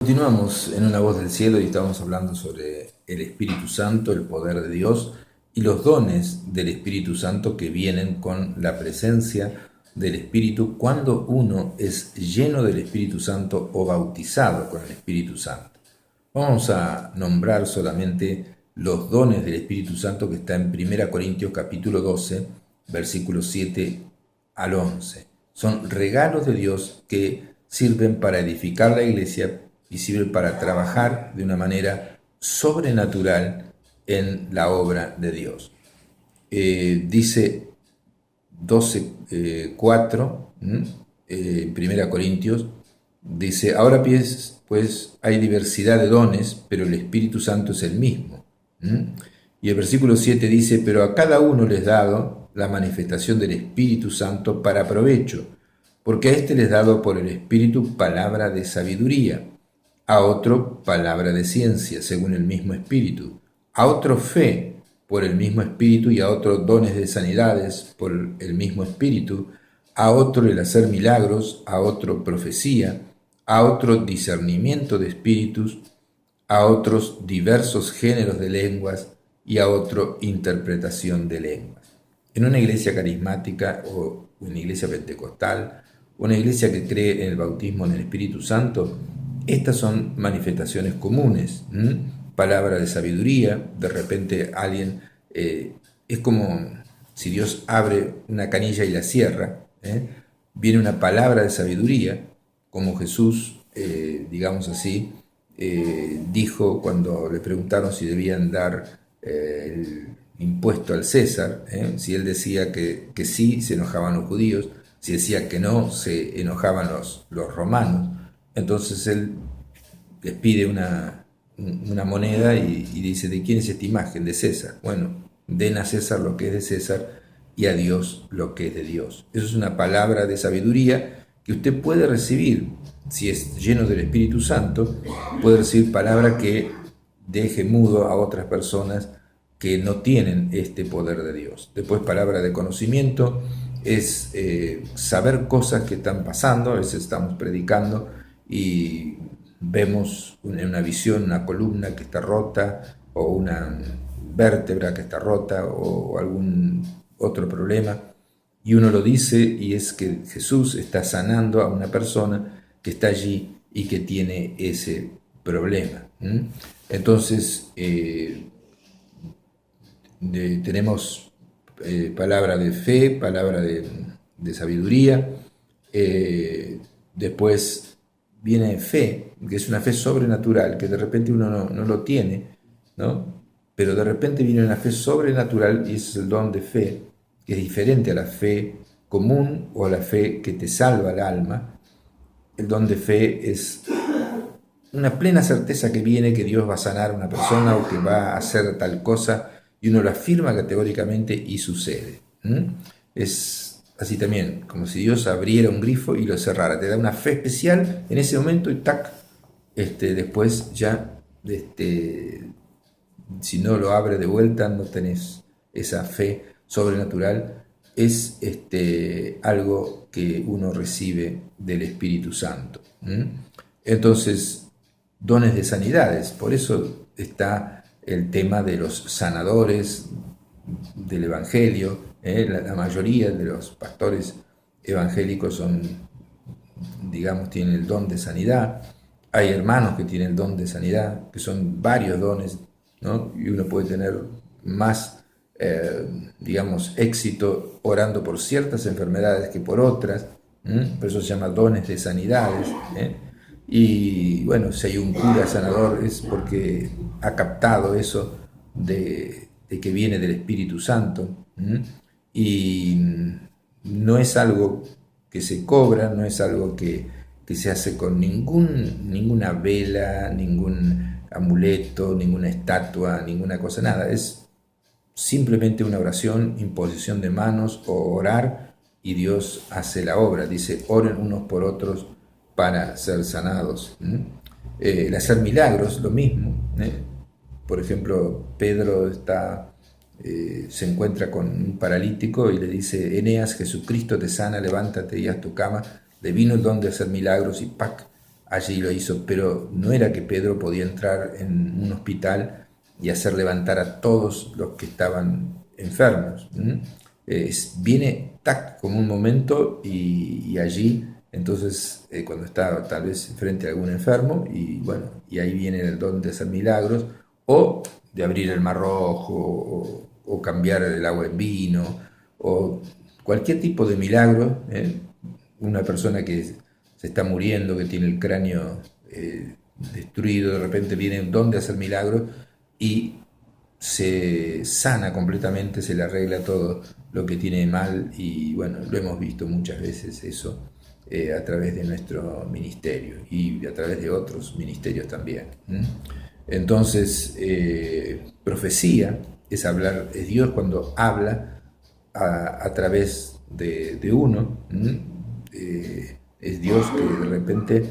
Continuamos en Una Voz del Cielo y estamos hablando sobre el Espíritu Santo, el poder de Dios y los dones del Espíritu Santo que vienen con la presencia del Espíritu cuando uno es lleno del Espíritu Santo o bautizado con el Espíritu Santo. Vamos a nombrar solamente los dones del Espíritu Santo que está en 1 Corintios capítulo 12, versículos 7 al 11. Son regalos de Dios que sirven para edificar la iglesia y sirven para trabajar de una manera sobrenatural en la obra de Dios. Dice 12:4 en 1 Corintios, dice, ahora pues hay diversidad de dones, pero el Espíritu Santo es el mismo. Y el versículo 7 dice, pero a cada uno les dado la manifestación del Espíritu Santo para provecho, porque a éste les dado por el Espíritu palabra de sabiduría, a otro palabra de ciencia, según el mismo Espíritu, a otro fe por el mismo Espíritu y a otro dones de sanidades por el mismo Espíritu, a otro el hacer milagros, a otro profecía, a otro discernimiento de espíritus, a otros diversos géneros de lenguas y a otro interpretación de lenguas. En una iglesia carismática o una iglesia pentecostal, una iglesia que cree en el bautismo en el Espíritu Santo, estas son manifestaciones comunes. Palabra de sabiduría, de repente alguien, es como si Dios abre una canilla y la cierra, viene una palabra de sabiduría, como Jesús, digamos así, dijo cuando le preguntaron si debían dar el impuesto al César, si él decía que sí, se enojaban los judíos, si decía que no, se enojaban los romanos. Entonces él les pide una moneda y dice, ¿de quién es esta imagen? De César. Bueno, den a César lo que es de César y a Dios lo que es de Dios. Eso es una palabra de sabiduría que usted puede recibir. Si es lleno del Espíritu Santo, puede recibir palabra que deje mudo a otras personas que no tienen este poder de Dios. Después, palabra de conocimiento es saber cosas que están pasando. A veces estamos predicando y vemos en una visión una columna que está rota o una vértebra que está rota o algún otro problema, y uno lo dice y es que Jesús está sanando a una persona que está allí y que tiene ese problema. Entonces tenemos palabra de fe, palabra de sabiduría, después viene fe, que es una fe sobrenatural, que de repente uno no lo tiene, ¿no? Pero de repente viene una fe sobrenatural y ese es el don de fe, que es diferente a la fe común o a la fe que te salva el alma. El don de fe es una plena certeza que viene que Dios va a sanar a una persona o que va a hacer tal cosa y uno lo afirma categóricamente y sucede. Es así también, como si Dios abriera un grifo y lo cerrara. Te da una fe especial en ese momento y tac, después ya, si no lo abre de vuelta, no tenés esa fe sobrenatural. Es algo que uno recibe del Espíritu Santo. Entonces, dones de sanidades, por eso está el tema de los sanadores del Evangelio. La mayoría de los pastores evangélicos son, digamos, tienen el don de sanidad. Hay hermanos que tienen el don de sanidad, que son varios dones, ¿no? Y uno puede tener más, digamos, éxito orando por ciertas enfermedades que por otras. Por eso se llama dones de sanidades. Y bueno, si hay un cura sanador es porque ha captado eso de que viene del Espíritu Santo. Y no es algo que se cobra, no es algo que se hace con ninguna vela, ningún amuleto, ninguna estatua, ninguna cosa, nada. Es simplemente una oración, imposición de manos o orar y Dios hace la obra. Dice, oren unos por otros para ser sanados. El hacer milagros, lo mismo. Por ejemplo, Pedro se encuentra con un paralítico y le dice, Eneas, Jesucristo te sana, levántate y haz tu cama. Le vino el don de hacer milagros y ¡pac! allí lo hizo, pero no era que Pedro podía entrar en un hospital y hacer levantar a todos los que estaban enfermos. Viene como un momento y allí, entonces, cuando está tal vez frente a algún enfermo, y bueno, y ahí viene el don de hacer milagros, o de abrir el mar rojo, o cambiar el agua en vino, o cualquier tipo de milagro. Una persona que se está muriendo, que tiene el cráneo destruido, de repente viene un don de hacer milagros y se sana completamente, se le arregla todo lo que tiene mal, y bueno, lo hemos visto muchas veces eso a través de nuestro ministerio y a través de otros ministerios también. Entonces, profecía es hablar, es Dios cuando habla a través de uno. Es Dios que de repente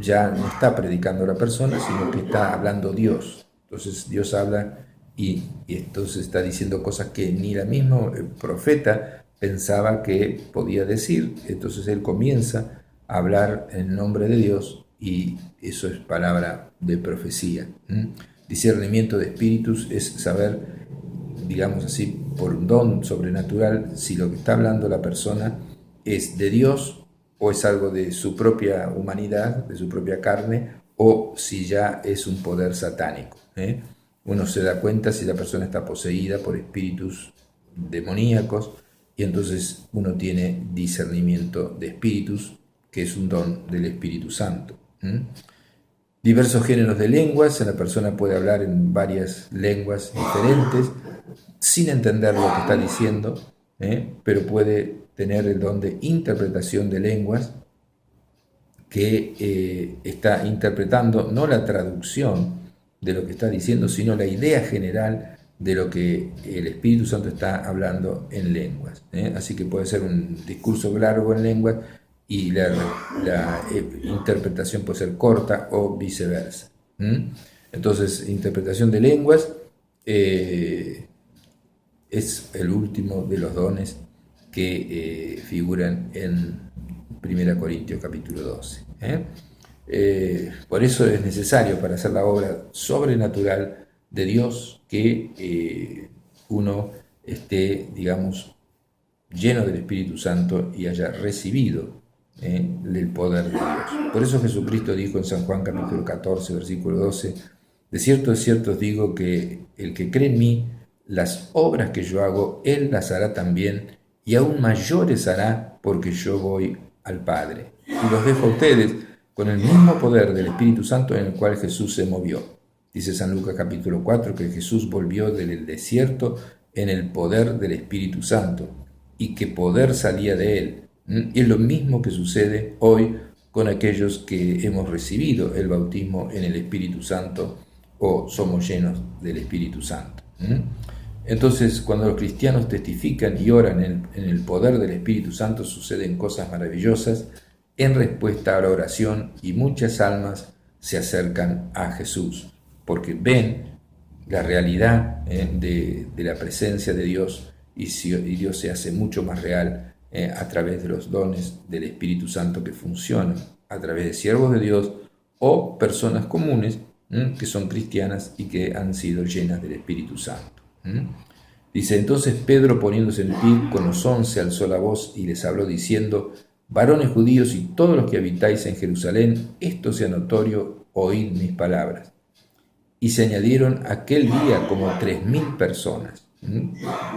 ya no está predicando a la persona, sino que está hablando Dios. Entonces Dios habla y entonces está diciendo cosas que ni la misma profeta pensaba que podía decir. Entonces él comienza a hablar en el nombre de Dios, y eso es palabra de profecía. Discernimiento de espíritus es saber, digamos así, por un don sobrenatural, si lo que está hablando la persona es de Dios o es algo de su propia humanidad, de su propia carne, o si ya es un poder satánico. Uno se da cuenta si la persona está poseída por espíritus demoníacos, y entonces uno tiene discernimiento de espíritus, que es un don del Espíritu Santo. Diversos géneros de lenguas. La persona puede hablar en varias lenguas diferentes sin entender lo que está diciendo, pero puede tener el don de interpretación de lenguas, que está interpretando no la traducción de lo que está diciendo, sino la idea general de lo que el Espíritu Santo está hablando en lenguas. Así que puede ser un discurso largo en lenguas y la interpretación puede ser corta, o viceversa. Entonces, interpretación de lenguas es el último de los dones que figuran en 1 Corintios capítulo 12. Por eso es necesario, para hacer la obra sobrenatural de Dios, que uno esté, digamos, lleno del Espíritu Santo y haya recibido el poder de Dios. Por eso Jesucristo dijo en San Juan capítulo 14, versículo 12, de cierto os digo que el que cree en mí, las obras que yo hago, él las hará también, y aún mayores hará, porque yo voy al Padre. Y los dejo a ustedes con el mismo poder del Espíritu Santo en el cual Jesús se movió. Dice San Lucas capítulo 4 que Jesús volvió del desierto en el poder del Espíritu Santo, y que poder salía de él. Y es lo mismo que sucede hoy con aquellos que hemos recibido el bautismo en el Espíritu Santo, o somos llenos del Espíritu Santo. Entonces, cuando los cristianos testifican y oran en el poder del Espíritu Santo, suceden cosas maravillosas en respuesta a la oración, y muchas almas se acercan a Jesús, porque ven la realidad de la presencia de Dios, y Dios se hace mucho más real a través de los dones del Espíritu Santo que funcionan a través de siervos de Dios o personas comunes que son cristianas y que han sido llenas del Espíritu Santo. Dice, entonces Pedro, poniéndose en pie con los 11, alzó la voz y les habló diciendo, varones judíos y todos los que habitáis en Jerusalén, esto sea notorio, oíd mis palabras. Y se añadieron aquel día como 3.000 personas.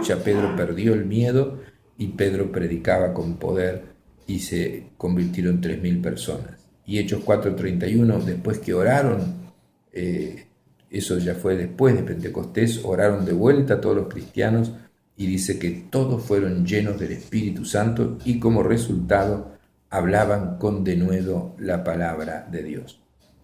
Ya Pedro perdió el miedo, y Pedro predicaba con poder, y se convirtieron 3.000 personas. Y Hechos 4:31, después que oraron, eso ya fue después de Pentecostés, oraron de vuelta a todos los cristianos, y dice que todos fueron llenos del Espíritu Santo, y como resultado hablaban con denuedo la palabra de Dios.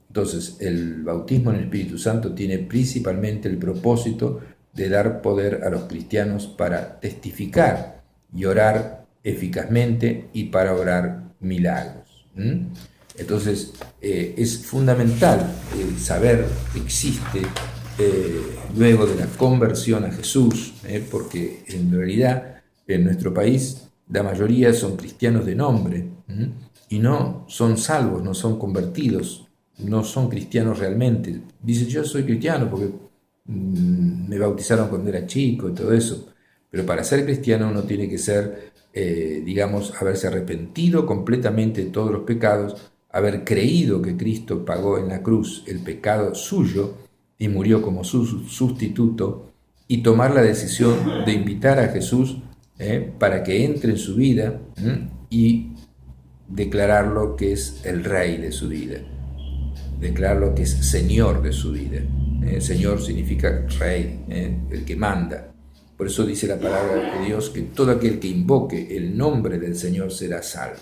Entonces, el bautismo en el Espíritu Santo tiene principalmente el propósito de dar poder a los cristianos para testificar y orar eficazmente, y para orar milagros. Entonces, es fundamental saber que existe, luego de la conversión a Jesús, porque en realidad en nuestro país la mayoría son cristianos de nombre, y no son salvos, no son convertidos, no son cristianos realmente. Dice, yo soy cristiano porque me bautizaron cuando era chico y todo eso, pero para ser cristiano uno tiene que ser, haberse arrepentido completamente de todos los pecados, haber creído que Cristo pagó en la cruz el pecado suyo y murió como su sustituto, y tomar la decisión de invitar a Jesús para que entre en su vida y declararlo que es el rey de su vida, declararlo que es Señor de su vida. Señor significa rey, el que manda. Por eso dice la palabra de Dios que todo aquel que invoque el nombre del Señor será salvo.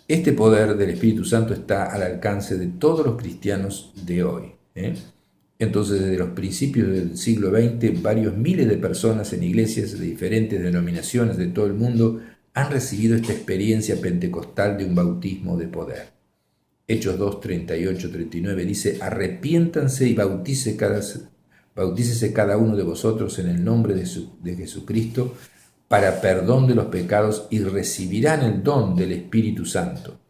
Este poder del Espíritu Santo está al alcance de todos los cristianos de hoy. Entonces, desde los principios del siglo XX, varios miles de personas en iglesias de diferentes denominaciones de todo el mundo han recibido esta experiencia pentecostal de un bautismo de poder. Hechos 2, 38, 39 dice, arrepiéntanse y bautícese cada uno de vosotros en el nombre de Jesucristo para perdón de los pecados y recibirán el don del Espíritu Santo,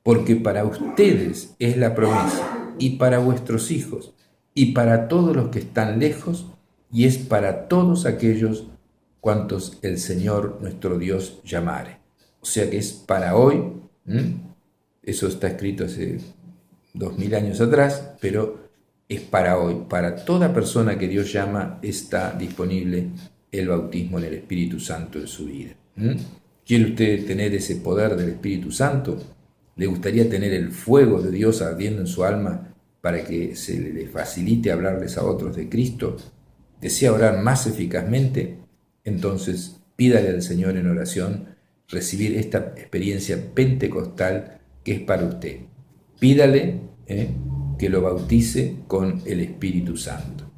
porque para ustedes es la promesa y para vuestros hijos y para todos los que están lejos y es para todos aquellos cuantos el Señor nuestro Dios llamare. O sea que es para hoy. Eso está escrito hace 2000 años atrás, pero es para hoy. Para toda persona que Dios llama está disponible el bautismo en el Espíritu Santo en su vida. ¿Quiere usted tener ese poder del Espíritu Santo? ¿Le gustaría tener el fuego de Dios ardiendo en su alma para que se le facilite hablarles a otros de Cristo? ¿Desea orar más eficazmente? Entonces pídale al Señor en oración recibir esta experiencia pentecostal que es para usted. Pídale que lo bautice con el Espíritu Santo.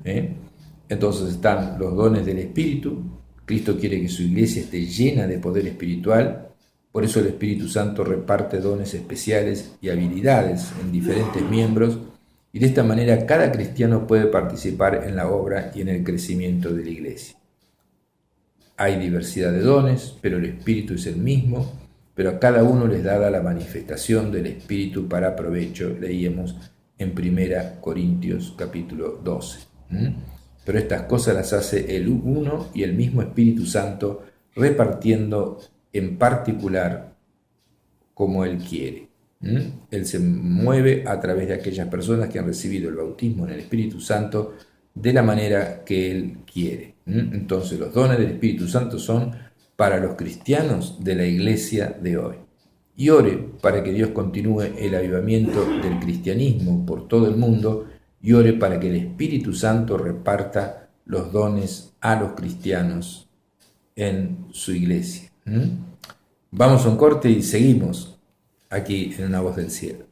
Entonces están los dones del Espíritu. Cristo quiere que su iglesia esté llena de poder espiritual. Por eso el Espíritu Santo reparte dones especiales y habilidades en diferentes miembros. Y de esta manera cada cristiano puede participar en la obra y en el crecimiento de la iglesia. Hay diversidad de dones, pero el Espíritu es el mismo. Pero a cada uno les dada la manifestación del Espíritu para provecho, leíamos en 1 Corintios capítulo 12. Pero estas cosas las hace el uno y el mismo Espíritu Santo, repartiendo en particular como Él quiere. Él se mueve a través de aquellas personas que han recibido el bautismo en el Espíritu Santo de la manera que Él quiere. Entonces los dones del Espíritu Santo son para los cristianos de la iglesia de hoy. Y ore para que Dios continúe el avivamiento del cristianismo por todo el mundo y ore para que el Espíritu Santo reparta los dones a los cristianos en su iglesia. Vamos a un corte y seguimos aquí en Una Voz del Cielo.